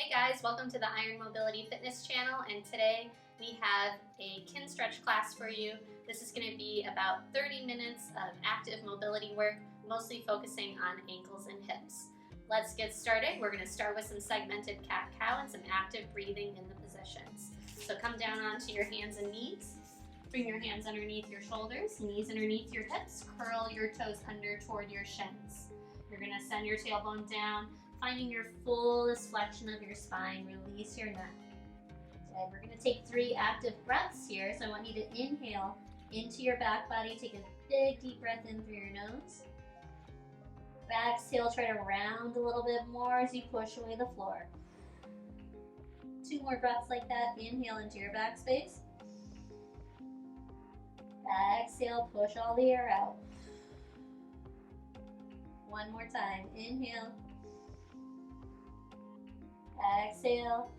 Hey guys, welcome to the Iron Mobility Fitness channel, and today we have a Kinstretch class for you. This is going to be about 30 minutes of active mobility work, mostly focusing on ankles and hips. Let's get started. We're going to start with some segmented cat-cow and some active breathing in the positions. So come down onto your hands and knees. Bring your hands underneath your shoulders, knees underneath your hips. Curl your toes under toward your shins. You're going to send your tailbone down, finding your fullest flexion of your spine. Release your neck. Okay, we're going to take 3 active breaths here. So I want you to inhale into your back body. Take a big deep breath in through your nose. Exhale, try to round a little bit more as you push away the floor. 2 more breaths like that. Inhale into your back space. Exhale, push all the air out. 1 more time. Inhale. Exhale.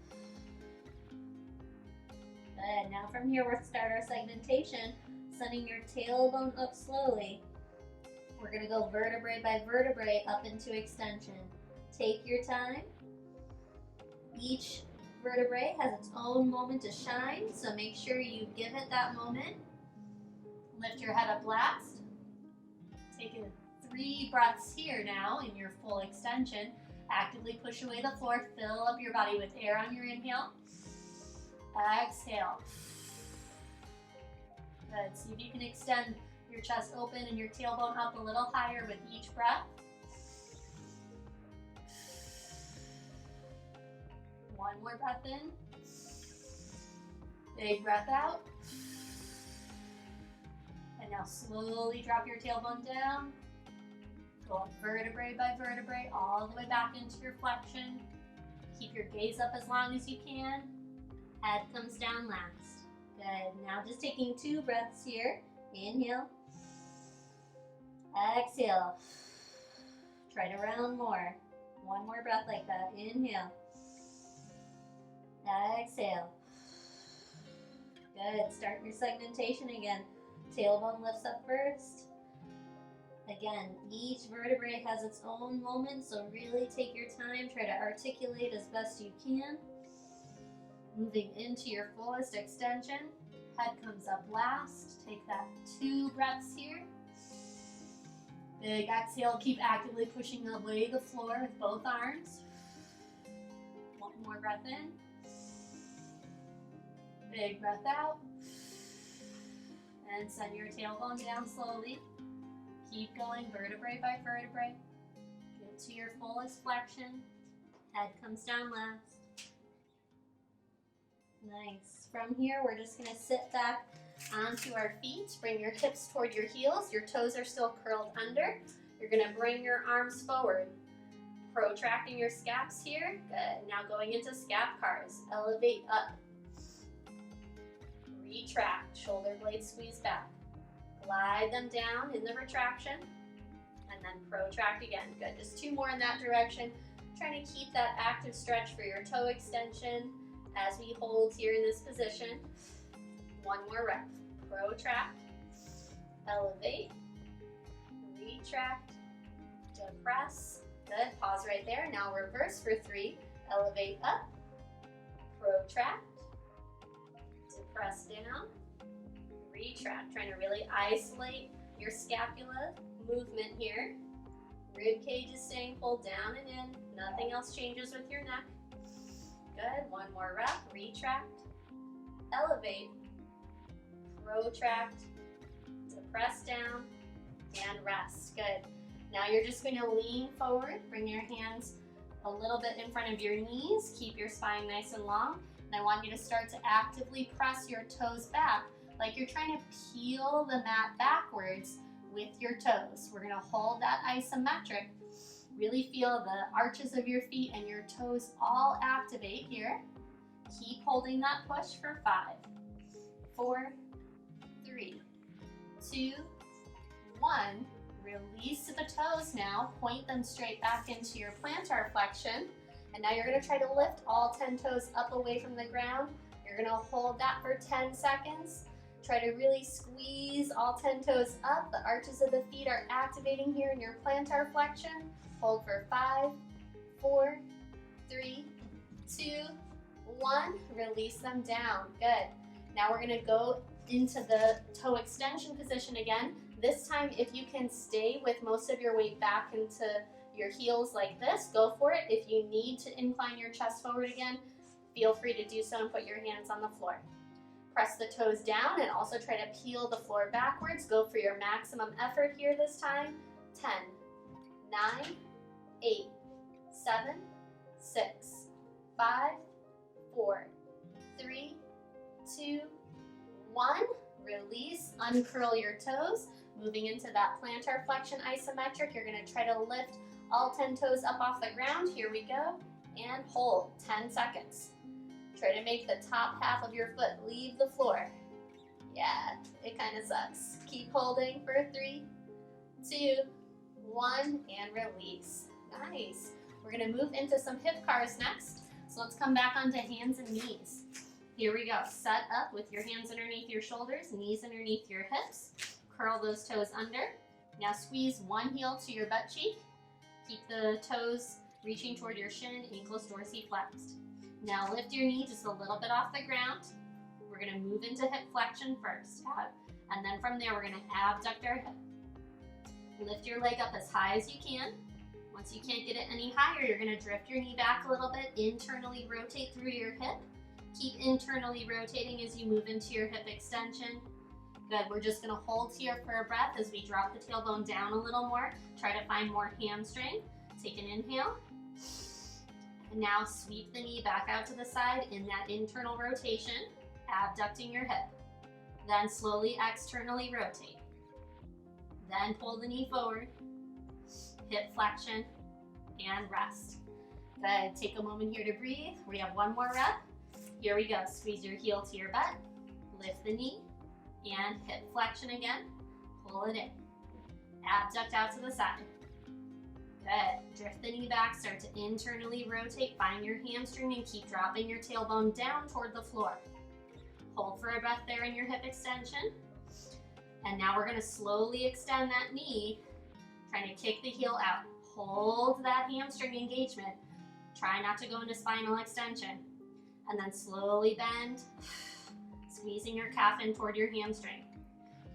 Good. Now from here, we'll start our segmentation, sending your tailbone up slowly. We're going to go vertebrae by vertebrae up into extension. Take your time. Each vertebrae has its own moment to shine, so make sure you give it that moment. Lift your head up last. Take 3 breaths here now in your full extension. Actively push away the floor. Fill up your body with air on your inhale. Exhale. Good. See if you can extend your chest open and your tailbone up a little higher with each breath. 1 more breath in. Big breath out. And now slowly drop your tailbone down. Go up vertebrae by vertebrae, all the way back into your flexion. Keep your gaze up as long as you can. Head comes down last. Good. Now just taking 2 breaths here. Inhale. Exhale. Try to round more. 1 more breath like that. Inhale. Exhale. Good. Start your segmentation again. Tailbone lifts up first. Again, each vertebrae has its own moment, so really take your time. Try to articulate as best you can. Moving into your fullest extension. Head comes up last. Take that 2 breaths here. Big exhale. Keep actively pushing away the floor with both arms. 1 more breath in. Big breath out. And send your tailbone down slowly. Keep going vertebrae by vertebrae. Get to your fullest flexion. Head comes down last. Nice. From here, we're just going to sit back onto our feet. Bring your hips toward your heels. Your toes are still curled under. You're going to bring your arms forward. Protracting your scaps here. Good. Now going into scap cars. Elevate up. Retract. Shoulder blades squeeze back. Glide them down in the retraction, and then protract again. Good, just 2 more in that direction. Trying to keep that active stretch for your toe extension as we hold here in this position. 1 more rep. Protract, elevate, retract, depress. Good, pause right there. Now reverse for 3. Elevate up, protract, depress down, retract, trying to really isolate your scapula movement here. Rib cage is staying pulled down and in. Nothing else changes with your neck. Good. 1 more rep. Retract, elevate, protract, depress down, and rest. Good. Now you're just going to lean forward. Bring your hands a little bit in front of your knees. Keep your spine nice and long. And I want you to start to actively press your toes back, like you're trying to peel the mat backwards with your toes. We're going to hold that isometric. Really feel the arches of your feet and your toes all activate here. Keep holding that push for 5, 4, 3, 2, 1. Release the toes now. Point them straight back into your plantar flexion. And now you're going to try to lift all 10 toes up away from the ground. You're going to hold that for 10 seconds. Try to really squeeze all 10 toes up. The arches of the feet are activating here in your plantar flexion. Hold for 5, 4, 3, 2, 1. Release them down. Good. Now we're gonna go into the toe extension position again. This time, if you can stay with most of your weight back into your heels like this, go for it. If you need to incline your chest forward again, feel free to do so and put your hands on the floor. Press the toes down and also try to peel the floor backwards. Go for your maximum effort here this time. 10, 9, 8, 7, 6, 5, 4, 3, 2, 1. Release, uncurl your toes. Moving into that plantar flexion isometric, you're gonna try to lift all 10 toes up off the ground. Here we go. And hold 10 seconds. Try to make the top half of your foot leave the floor. Yeah, it kind of sucks. Keep holding for 3, 2, 1, and release. Nice. We're gonna move into some hip cars next. So let's come back onto hands and knees. Here we go. Set up with your hands underneath your shoulders, knees underneath your hips. Curl those toes under. Now squeeze one heel to your butt cheek. Keep the toes reaching toward your shin, ankles dorsiflexed. Now lift your knee just a little bit off the ground. We're gonna move into hip flexion first. And then from there, we're gonna abduct our hip. Lift your leg up as high as you can. Once you can't get it any higher, you're gonna drift your knee back a little bit, internally rotate through your hip. Keep internally rotating as you move into your hip extension. Good, we're just gonna hold here for a breath as we drop the tailbone down a little more. Try to find more hamstring. Take an inhale. And now sweep the knee back out to the side in that internal rotation, abducting your hip. Then slowly externally rotate. Then pull the knee forward, hip flexion, and rest. Good, take a moment here to breathe. We have one more rep. Here we go, squeeze your heel to your butt, lift the knee, and hip flexion again. Pull it in. Abduct out to the side. Good. Drift the knee back, start to internally rotate, find your hamstring, and keep dropping your tailbone down toward the floor. Hold for a breath there in your hip extension. And now we're gonna slowly extend that knee, trying to kick the heel out. Hold that hamstring engagement. Try not to go into spinal extension. And then slowly bend, squeezing your calf in toward your hamstring.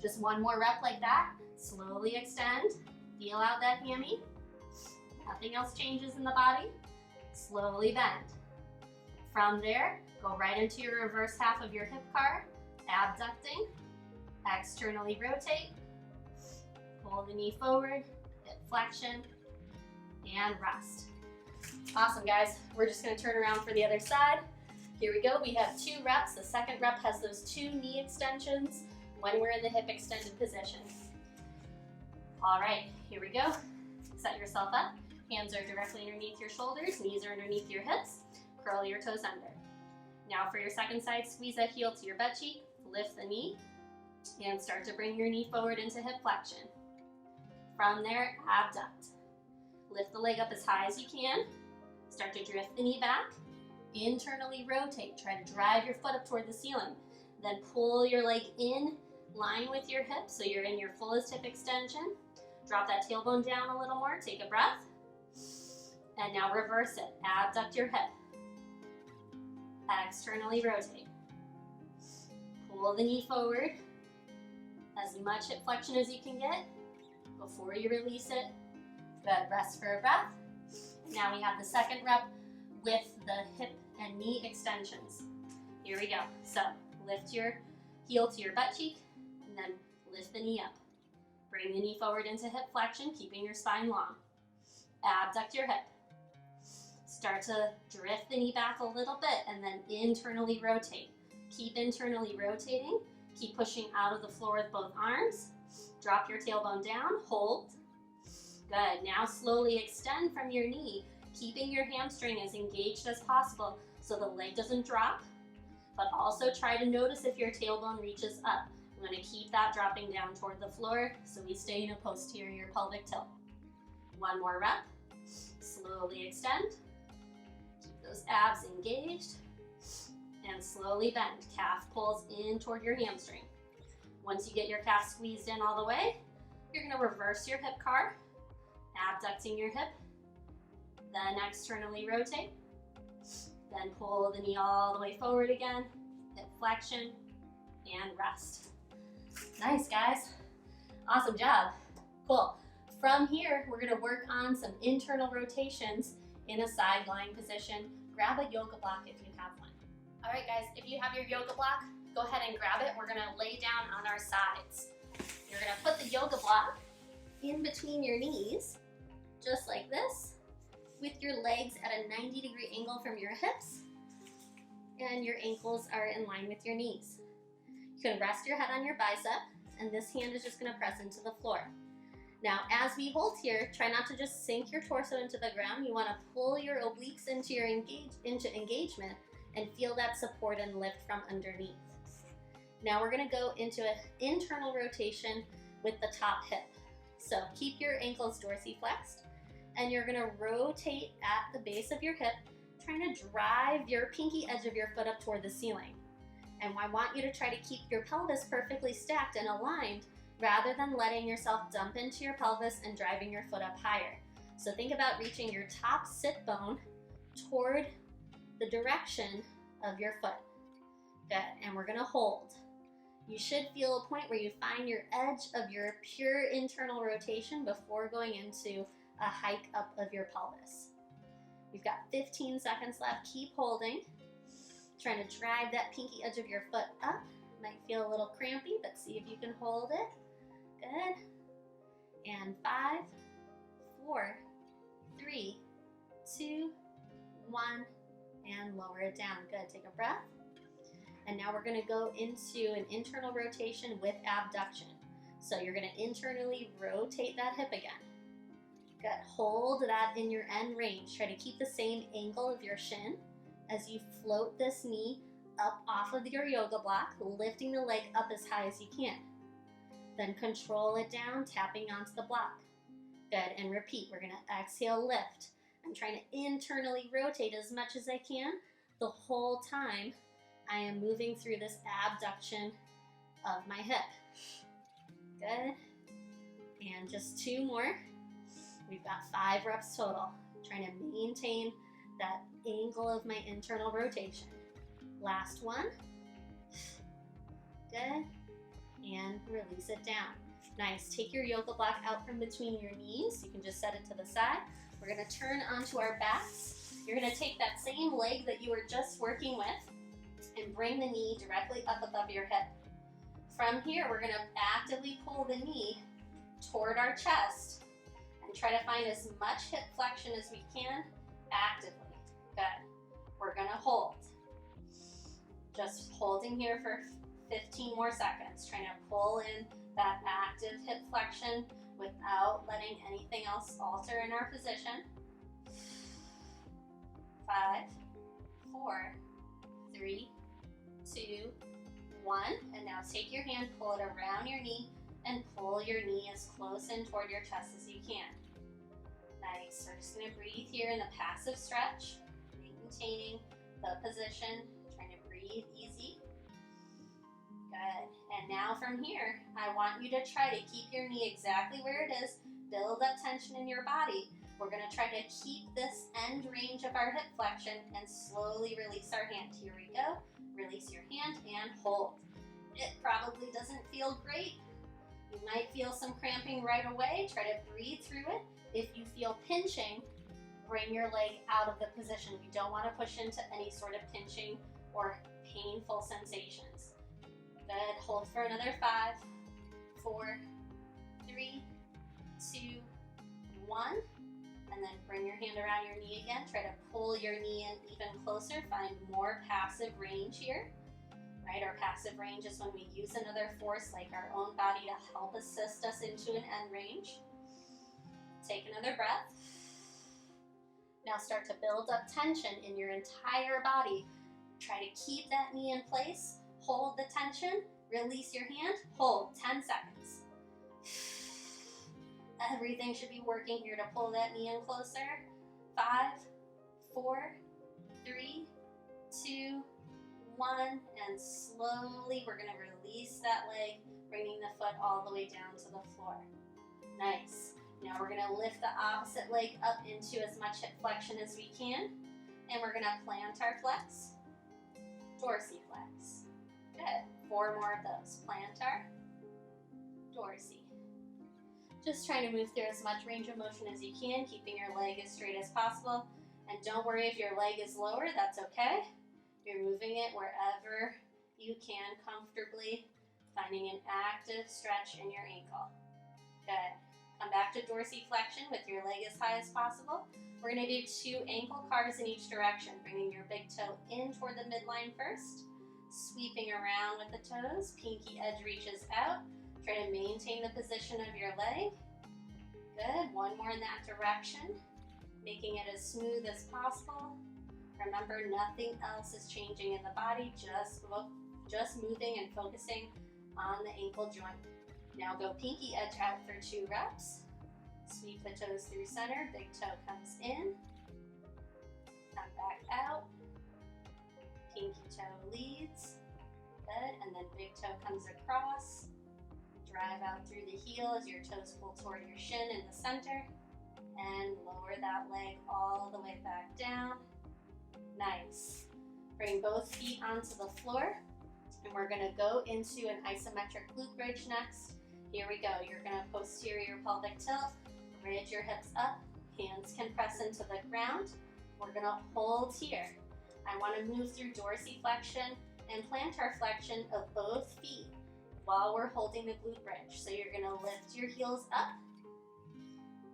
Just one more rep like that. Slowly extend, feel out that hammy. Nothing else changes in the body. Slowly bend. From there, go right into your reverse half of your hip car, abducting, externally rotate, pull the knee forward, hip flexion, and rest. Awesome, guys. We're just gonna turn around for the other side. Here we go, we have 2 reps. The second rep has those 2 knee extensions when we're in the hip extended position. All right, here we go. Set yourself up. Hands are directly underneath your shoulders, knees are underneath your hips. Curl your toes under. Now for your second side, squeeze that heel to your butt cheek, lift the knee, and start to bring your knee forward into hip flexion. From there, abduct. Lift the leg up as high as you can. Start to drift the knee back. Internally rotate. Try to drive your foot up toward the ceiling. Then pull your leg in line with your hip so you're in your fullest hip extension. Drop that tailbone down a little more. Take a breath. And now reverse it. Abduct your hip. Externally rotate. Pull the knee forward. As much hip flexion as you can get before you release it. Good. Rest for a breath. Now we have the second rep with the hip and knee extensions. Here we go. So lift your heel to your butt cheek and then lift the knee up. Bring the knee forward into hip flexion, keeping your spine long. Abduct your hip. Start to drift the knee back a little bit and then internally rotate. Keep internally rotating. Keep pushing out of the floor with both arms. Drop your tailbone down, hold. Good, now slowly extend from your knee, keeping your hamstring as engaged as possible so the leg doesn't drop, but also try to notice if your tailbone reaches up. I'm gonna keep that dropping down toward the floor so we stay in a posterior pelvic tilt. One more rep, slowly extend. Keep those abs engaged and slowly bend. Calf pulls in toward your hamstring. Once you get your calf squeezed in all the way, you're gonna reverse your hip car, abducting your hip, then externally rotate, Then pull the knee all the way forward again, hip flexion, and rest. Nice, guys. Awesome job. Cool. From here, we're gonna work on some internal rotations in a side lying position. Grab a yoga block if you have one. All right, guys, if you have your yoga block, go ahead and grab it. We're gonna lay down on our sides. You're gonna put the yoga block in between your knees, just like this, with your legs at a 90-degree angle from your hips, and your ankles are in line with your knees. You can rest your head on your bicep, and this hand is just gonna press into the floor. Now, as we hold here, try not to just sink your torso into the ground. You wanna pull your obliques into your engagement and feel that support and lift from underneath. Now we're gonna go into an internal rotation with the top hip. So keep your ankles dorsiflexed, and you're gonna rotate at the base of your hip, trying to drive your pinky edge of your foot up toward the ceiling. And I want you to try to keep your pelvis perfectly stacked and aligned rather than letting yourself dump into your pelvis and driving your foot up higher. So think about reaching your top sit bone toward the direction of your foot. Good, and we're gonna hold. You should feel a point where you find your edge of your pure internal rotation before going into a hike up of your pelvis. You've got 15 seconds left. Keep holding. Trying to drive that pinky edge of your foot up. Might feel a little crampy, but see if you can hold it. Good. And 5, 4, 3, 2, 1, and lower it down. Good. Take a breath. And now we're going to go into an internal rotation with abduction. So you're going to internally rotate that hip again. Good. Hold that in your end range. Try to keep the same angle of your shin as you float this knee up off of your yoga block, lifting the leg up as high as you can. Then control it down, tapping onto the block. Good. And repeat. We're going to exhale, lift. I'm trying to internally rotate as much as I can the whole time I am moving through this abduction of my hip. Good. And just 2 more. We've got 5 reps total. Trying to maintain that angle of my internal rotation. Last one. Good. And release it down. Nice. Take your yoga block out from between your knees. You can just set it to the side. We're going to turn onto our backs. You're going to take that same leg that you were just working with and bring the knee directly up above your hip. From here, we're going to actively pull the knee toward our chest and try to find as much hip flexion as we can actively. Good. We're going to hold. Just holding here for 15 more seconds, trying to pull in that active hip flexion without letting anything else alter in our position. 5, 4, 3, 2, 1, and now take your hand, pull it around your knee, and pull your knee as close in toward your chest as you can. Nice. We're just going to breathe here in the passive stretch, maintaining the position, trying to breathe easy. Good. And now from here, I want you to try to keep your knee exactly where it is, build up tension in your body. We're going to try to keep this end range of our hip flexion and slowly release our hand. Here we go. Release your hand and hold. It probably doesn't feel great. You might feel some cramping right away. Try to breathe through it. If you feel pinching, bring your leg out of the position. We don't want to push into any sort of pinching or painful sensations. Good. Hold for another 5, 4, 3, 2, 1. And then bring your hand around your knee again. Try to pull your knee in even closer. Find more passive range here. Right? Our passive range is when we use another force like our own body to help assist us into an end range. Take another breath. Now start to build up tension in your entire body. Try to keep that knee in place. Hold the tension. Release your hand. Hold 10 seconds. Everything should be working here to pull that knee in closer. 5, 4, 3, 2, 1, and slowly we're going to release that leg, bringing the foot all the way down to the floor. Nice. Now we're going to lift the opposite leg up into as much hip flexion as we can. And we're gonna plantar flex, dorsiflex. Good. 4 more of those. Plantar, dorsi. Just trying to move through as much range of motion as you can, keeping your leg as straight as possible. And don't worry if your leg is lower, that's okay. You're moving it wherever you can comfortably, finding an active stretch in your ankle. Good. Come back to dorsiflexion with your leg as high as possible. We're going to do 2 ankle carves in each direction, bringing your big toe in toward the midline first, sweeping around with the toes, pinky edge reaches out. Try to maintain the position of your leg. Good. 1 more in that direction, making it as smooth as possible. Remember, nothing else is changing in the body, just moving and focusing on the ankle joint. Now go pinky edge out for 2 reps. Sweep the toes through center, big toe comes in, come back out, pinky toe leads, good, and then big toe comes across, drive out through the heel as your toes pull toward your shin in the center, and lower that leg all the way back down. Nice. Bring both feet onto the floor, and we're gonna go into an isometric glute bridge next. Here we go. You're gonna posterior pelvic tilt, bridge your hips up, hands can press into the ground. We're gonna hold here. I wanna move through dorsiflexion and plantar flexion of both feet while we're holding the glute bridge. So you're gonna lift your heels up.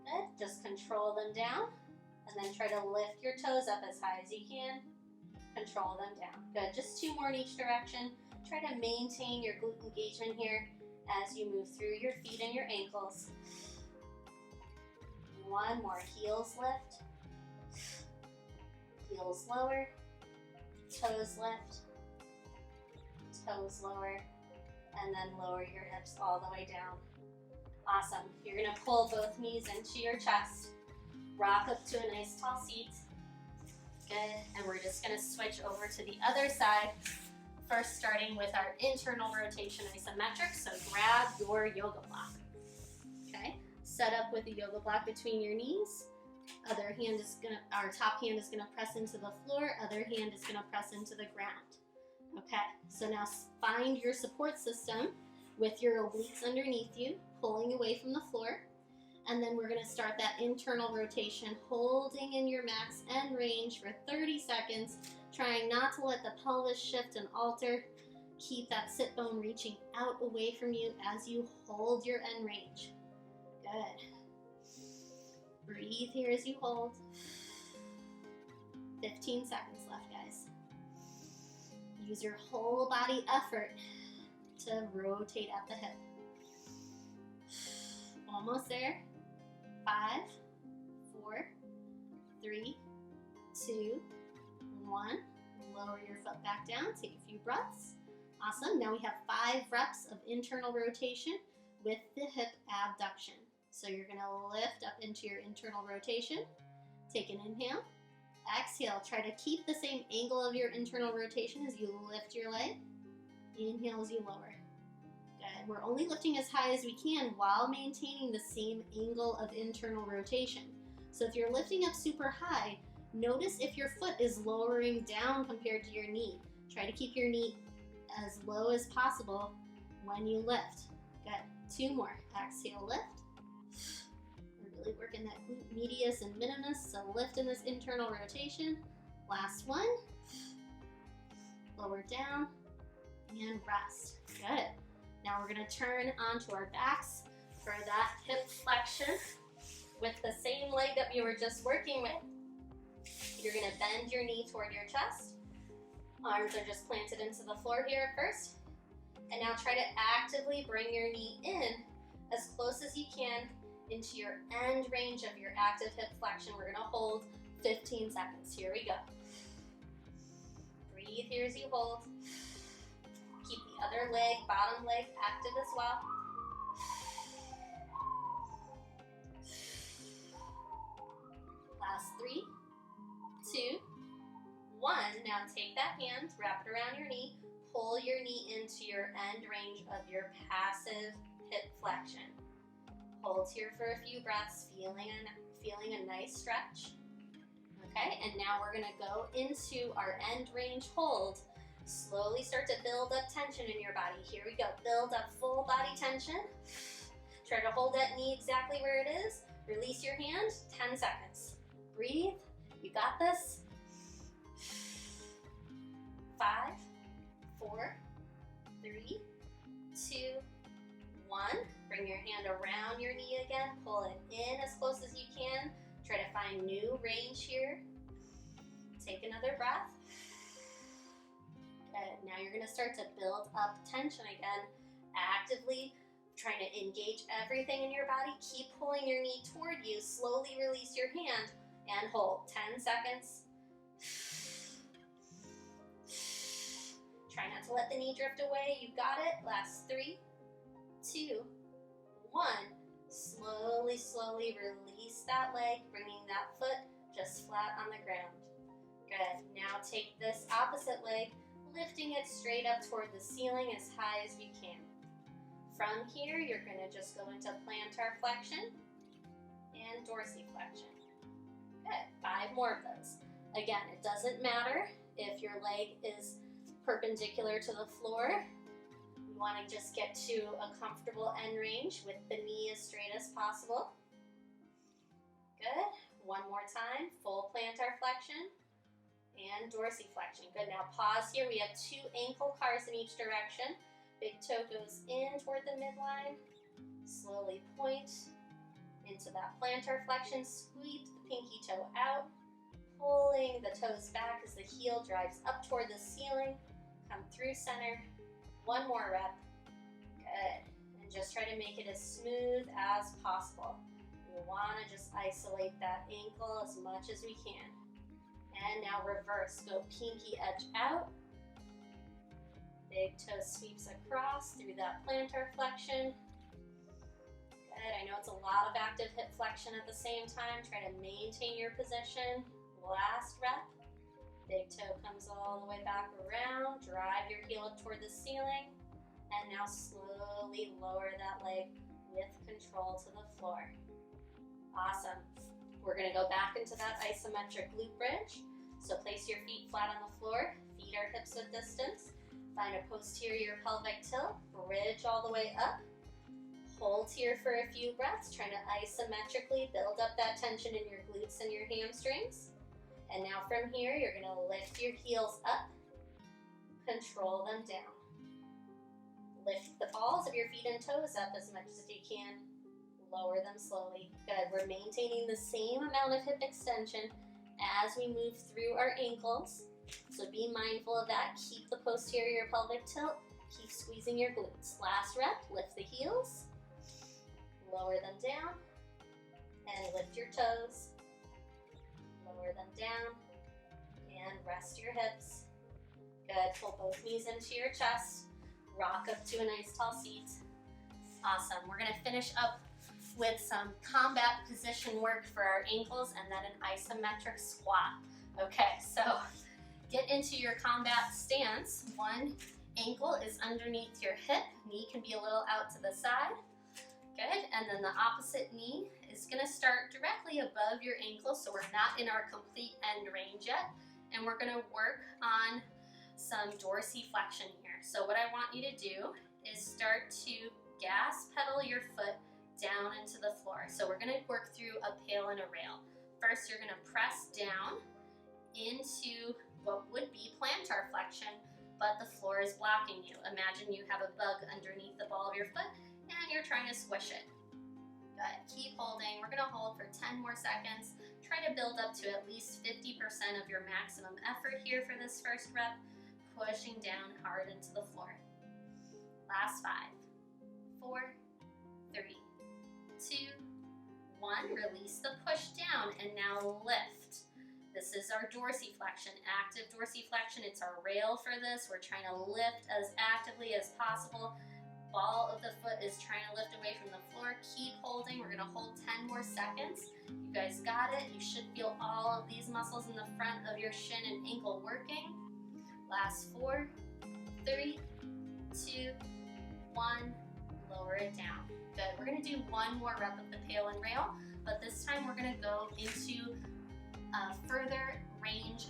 Good, just control them down. And then try to lift your toes up as high as you can. Control them down. Good, just 2 more in each direction. Try to maintain your glute engagement here as you move through your feet and your ankles. 1 more, heels lift, heels lower, toes lift, toes lower, and then lower your hips all the way down. Awesome. You're gonna pull both knees into your chest, rock up to a nice tall seat. Good, and we're just gonna switch over to the other side. First, starting with our internal rotation isometric, so grab your yoga block. Okay, set up with the yoga block between your knees. Our top hand is gonna press into the floor, other hand is gonna press into the ground. Okay, so now find your support system with your obliques underneath you, pulling away from the floor. And then we're gonna start that internal rotation, holding in your max end range for 30 seconds, trying not to let the pelvis shift and alter. Keep that sit bone reaching out away from you as you hold your end range. Good. Breathe here as you hold. 15 seconds left, guys. Use your whole body effort to rotate at the hip. Almost there. 5, 4, 3, 2, 1. Lower your foot back down. Take a few breaths. Awesome. Now we have 5 reps of internal rotation with the hip abduction. So you're going to lift up into your internal rotation. Take an inhale. Exhale. Try to keep the same angle of your internal rotation as you lift your leg. Inhale as you lower. Good. We're only lifting as high as we can while maintaining the same angle of internal rotation. So if you're lifting up super high, notice if your foot is lowering down compared to your knee. Try to keep your knee as low as possible when you lift. Good. 2 more. Exhale, lift. We're really working that glute medius and minimus, so lift in this internal rotation. Last one. Lower down and rest. Good. Now we're going to turn onto our backs for that hip flexion with the same leg that we were just working with. You're going to bend your knee toward your chest. Arms are just planted into the floor here at first. And now try to actively bring your knee in as close as you can into your end range of your active hip flexion. We're going to hold 15 seconds. Here we go. Breathe here as you hold. Keep the other leg, bottom leg, active as well. Last 3, 2, 1. Now take that hand, wrap it around your knee, pull your knee into your end range of your passive hip flexion. Hold here for a few breaths, feeling a nice stretch. Okay, and now we're gonna go into our end range hold. Slowly start to build up tension in your body. Here we go, build up full body tension. Try to hold that knee exactly where it is. Release your hand, 10 seconds. Breathe, you got this. 5, 4, 3, 2, 1. Bring your hand around your knee again. Pull it in as close as you can. Try to find new range here. Take another breath. Good. Now you're going to start to build up tension again. Actively trying to engage everything in your body. Keep pulling your knee toward you. Slowly release your hand and hold. 10 seconds. Try not to let the knee drift away. You got it. Last 3, 2, 1. Slowly, slowly release that leg, bringing that foot just flat on the ground. Good. Now take this opposite leg, lifting it straight up toward the ceiling as high as you can. From here, you're going to just go into plantar flexion and dorsiflexion. Good. 5 more of those. Again, it doesn't matter if your leg is perpendicular to the floor. We want to just get to a comfortable end range with the knee as straight as possible. Good. One more time. Full plantar flexion and dorsiflexion. Good. Now pause here. We have 2 ankle cars in each direction. Big toe goes in toward the midline. Slowly point into that plantar flexion. Sweep the pinky toe out. Pulling the toes back as the heel drives up toward the ceiling. Come through center. 1 more rep. Good. And just try to make it as smooth as possible. We want to just isolate that ankle as much as we can. And now reverse. Go pinky edge out. Big toe sweeps across through that plantar flexion. Good. I know it's a lot of active hip flexion at the same time. Try to maintain your position. Last rep. Big toe comes all the way back around. Drive your heel up toward the ceiling. And now slowly lower that leg with control to the floor. Awesome. We're going to go back into that isometric glute bridge. So place your feet flat on the floor. Feet are hips width distance. Find a posterior pelvic tilt. Bridge all the way up. Hold here for a few breaths. Trying to isometrically build up that tension in your glutes and your hamstrings. And now from here, you're going to lift your heels up, control them down. Lift the balls of your feet and toes up as much as you can. Lower them slowly. Good. We're maintaining the same amount of hip extension as we move through our ankles. So be mindful of that. Keep the posterior pelvic tilt. Keep squeezing your glutes. Last rep, lift the heels. Lower them down. And lift your toes. Lower them down and rest your hips. Good. Pull both knees into your chest. Rock up to a nice tall seat. Awesome. We're going to finish up with some combat position work for our ankles and then an isometric squat. Okay, so get into your combat stance. One ankle is underneath your hip. Knee can be a little out to the side. Good. And then the opposite knee is going to start directly above your ankle, so we're not in our complete end range yet. And we're going to work on some dorsiflexion here. So what I want you to do is start to gas pedal your foot down into the floor. So we're going to work through a PAIL and a rail. First, you're going to press down into what would be plantar flexion, but the floor is blocking you. Imagine you have a bug underneath the ball of your foot and you're trying to squish it. Good. Keep holding. We're going to hold for 10 more seconds. Try to build up to at least 50% of your maximum effort here for this first rep, pushing down hard into the floor. Last 5, 4, 3, 2, 1. Release the push down and now lift. This is our dorsiflexion, active dorsiflexion. It's our rail for this. We're trying to lift as actively as possible. Ball of the foot is trying to lift away from the floor. Keep holding. We're going to hold 10 more seconds. You guys got it. You should feel all of these muscles in the front of your shin and ankle working. Last 4, 3, 2, 1. Lower it down. Good. We're going to do one more rep of the PAIL and rail, but this time we're going to go into further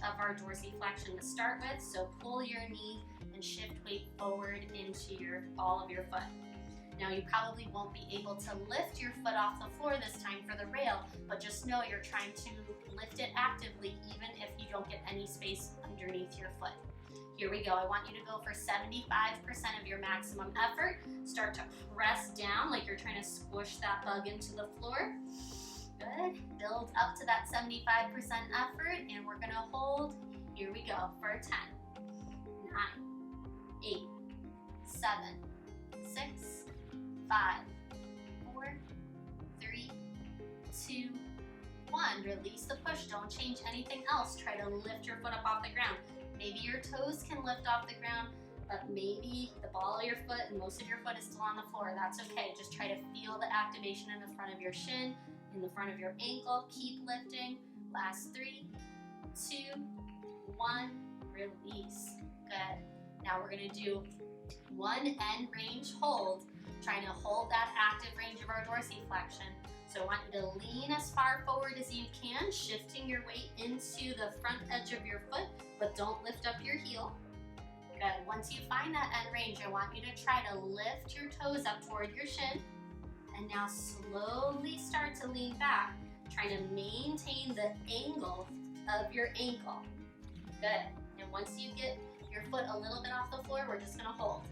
of our dorsiflexion to start with, so pull your knee and shift weight forward into your ball of your foot. Now you probably won't be able to lift your foot off the floor this time for the rail, but just know you're trying to lift it actively even if you don't get any space underneath your foot. Here we go. I want you to go for 75% of your maximum effort. Start to press down like you're trying to squish that bug into the floor. Good. Build up to that 75% effort, and we're gonna hold. Here we go for 10, 9, 8, 7, 6, 5, 4, 3, 2, 1. Release the push. Don't change anything else. Try to lift your foot up off the ground. Maybe your toes can lift off the ground, but maybe the ball of your foot and most of your foot is still on the floor. That's okay. Just try to feel the activation in the front of your shin, in the front of your ankle. Keep lifting. Last 3, 2, 1. Release. Good. Now we're going to do one end range hold, trying to hold that active range of our dorsiflexion. So I want you to lean as far forward as you can, shifting your weight into the front edge of your foot, but don't lift up your heel. Good. Once you find that end range, I want you to try to lift your toes up toward your shin, and now slowly start to lean back, trying to maintain the angle of your ankle. Good. And once you get your foot a little bit off the floor, we're just gonna hold.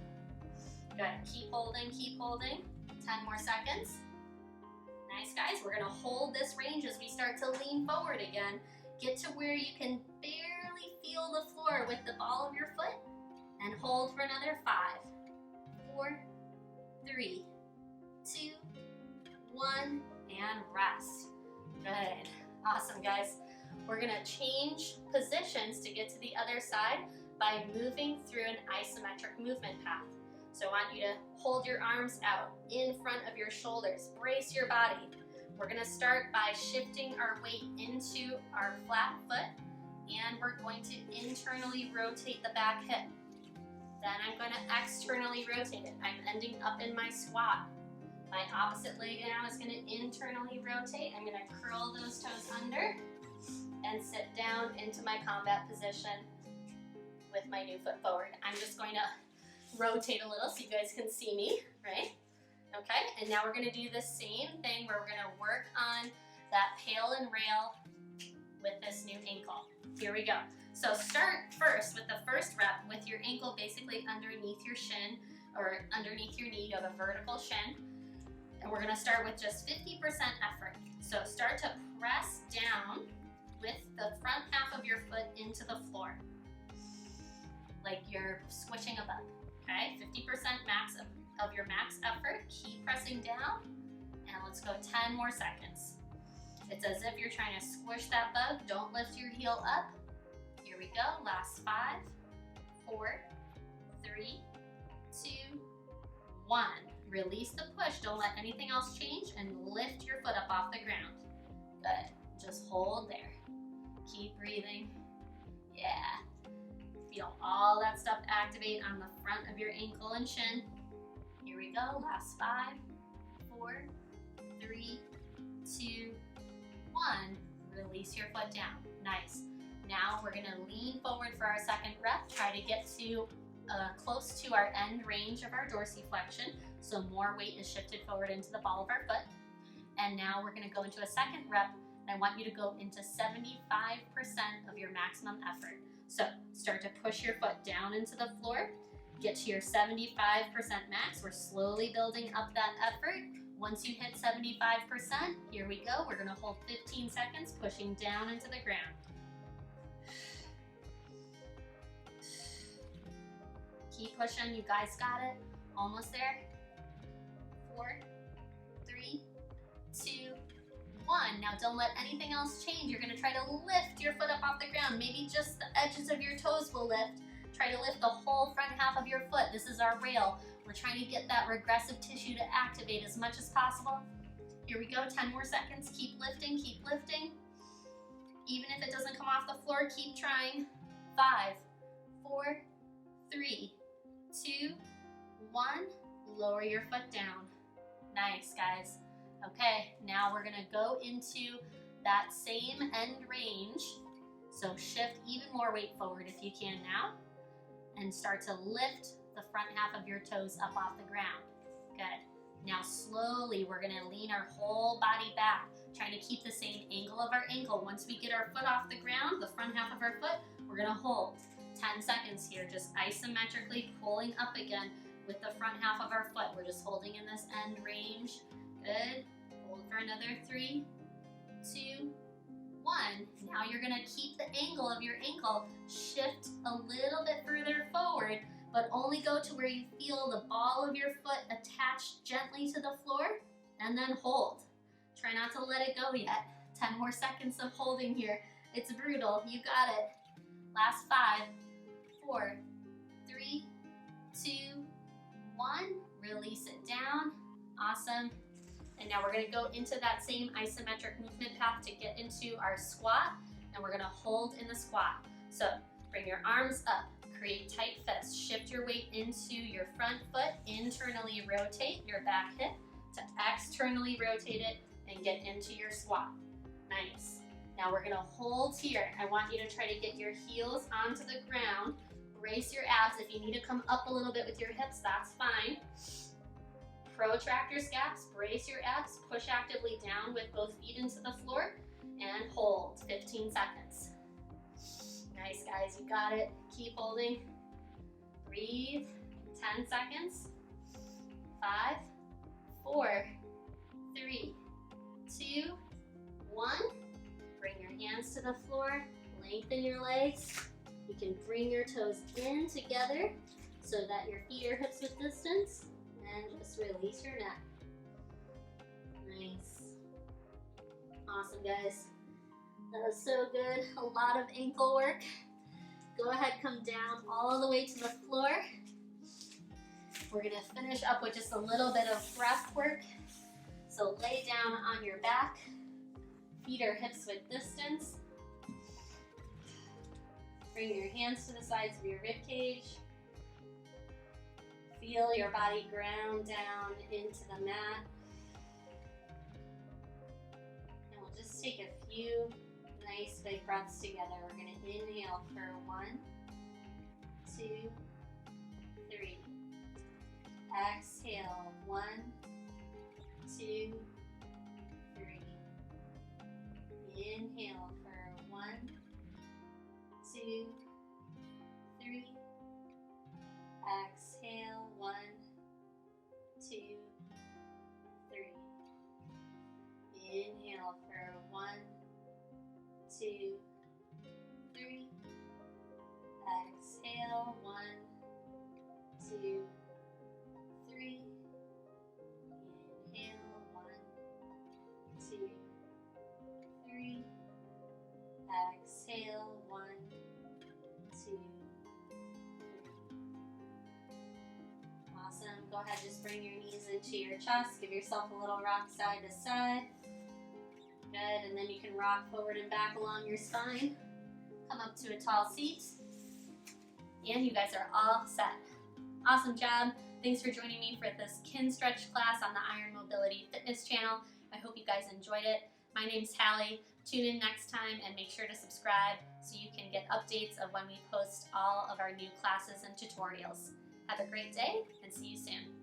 Good. Keep holding, keep holding. 10 more seconds. Nice, guys. We're gonna hold this range as we start to lean forward again. Get to where you can barely feel the floor with the ball of your foot, and hold for another 5, 4, 3, 2, 1, and rest. Good. Awesome, guys. We're gonna change positions to get to the other side by moving through an isometric movement path. So I want you to hold your arms out in front of your shoulders. Brace your body. We're gonna start by shifting our weight into our flat foot, and we're going to internally rotate the back hip. Then I'm gonna externally rotate it. I'm ending up in my squat. My opposite leg now is gonna internally rotate. I'm gonna curl those toes under and sit down into my combat position with my new foot forward. I'm just going to rotate a little so you guys can see me, right? Okay, and now we're gonna do the same thing where we're gonna work on that PAIL and rail with this new ankle. Here we go. So start first with the first rep with your ankle basically underneath your shin or underneath your knee. You have a vertical shin. And we're gonna start with just 50% effort. So start to press down with the front half of your foot into the floor, like you're squishing a bug. Okay, 50% max of your max effort. Keep pressing down, and let's go 10 more seconds. It's as if you're trying to squish that bug. Don't lift your heel up. Here we go. Last 5, 4, 3, 2, 1. Release the push. Don't let anything else change, and lift your foot up off the ground. Good. Just hold there. Keep breathing. Yeah. Feel all that stuff activate on the front of your ankle and shin. Here we go. Last 5, 4, 3, 2, 1. Release your foot down. Nice. Now we're gonna lean forward for our second rep. Try to get to close to our end range of our dorsiflexion, so more weight is shifted forward into the ball of our foot. And now we're gonna go into a second rep, and I want you to go into 75% of your maximum effort. So start to push your foot down into the floor, get to your 75% max. We're slowly building up that effort. Once you hit 75%, here we go. We're gonna hold 15 seconds, pushing down into the ground. Keep pushing, you guys got it. Almost there. 4, 3, 2, 1. Now don't let anything else change. You're gonna try to lift your foot up off the ground. Maybe just the edges of your toes will lift. Try to lift the whole front half of your foot. This is our rail. We're trying to get that regressive tissue to activate as much as possible. Here we go, 10 more seconds. Keep lifting, keep lifting. Even if it doesn't come off the floor, keep trying. 5, 4, 3, 2, 1. Lower your foot down. Nice, guys. Okay, now we're gonna go into that same end range. So shift even more weight forward if you can now, and start to lift the front half of your toes up off the ground. Good. Now slowly we're gonna lean our whole body back, trying to keep the same angle of our ankle. Once we get our foot off the ground, the front half of our foot, we're gonna hold. 10 seconds here, just isometrically pulling up again with the front half of our foot. We're just holding in this end range. Good. Hold for another 3, 2, 1. Now you're gonna keep the angle of your ankle, shift a little bit further forward, but only go to where you feel the ball of your foot attached gently to the floor, and then hold. Try not to let it go yet. 10 more seconds of holding here. It's brutal, you got it. Last 5, 4, 3, 2, 1. Release it down. Awesome. And now we're gonna go into that same isometric movement path to get into our squat, and we're gonna hold in the squat. So bring your arms up, create tight fists, shift your weight into your front foot, internally rotate your back hip to externally rotate it and get into your squat. Nice. Now we're gonna hold here. I want you to try to get your heels onto the ground, brace your abs. If you need to come up a little bit with your hips, that's fine. Protractor scaps, brace your abs, push actively down with both feet into the floor, and hold 15 seconds. Nice, guys, you got it. Keep holding. Breathe. 10 seconds. 5, 4, 3, 2, 1. Bring your hands to the floor. Lengthen your legs. You can bring your toes in together so that your feet are hips width distance. And just release your neck. Nice. Awesome, guys. That was so good. A lot of ankle work. Go ahead, come down all the way to the floor. We're gonna finish up with just a little bit of breath work. So lay down on your back. Feet are hips width distance. Bring your hands to the sides of your rib cage. Feel your body ground down into the mat. And we'll just take a few nice big breaths together. We're going to inhale for 1, 2, 3. Exhale, 1, 2, 3. Inhale for 1, 2, 3. Exhale, 1, 2, 3. Inhale for 1, 2, 3. Exhale, 1, 2, 3. Inhale, 1, 2, 3. Exhale, 1, 2. Awesome. Go ahead, just bring your knees into your chest. Give yourself a little rock side to side. Good, and then you can rock forward and back along your spine. Come up to a tall seat. And you guys are all set. Awesome job. Thanks for joining me for this Kinstretch class on the Iron Mobility Fitness channel. I hope you guys enjoyed it. My name's Hallie. Tune in next time and make sure to subscribe so you can get updates of when we post all of our new classes and tutorials. Have a great day and see you soon.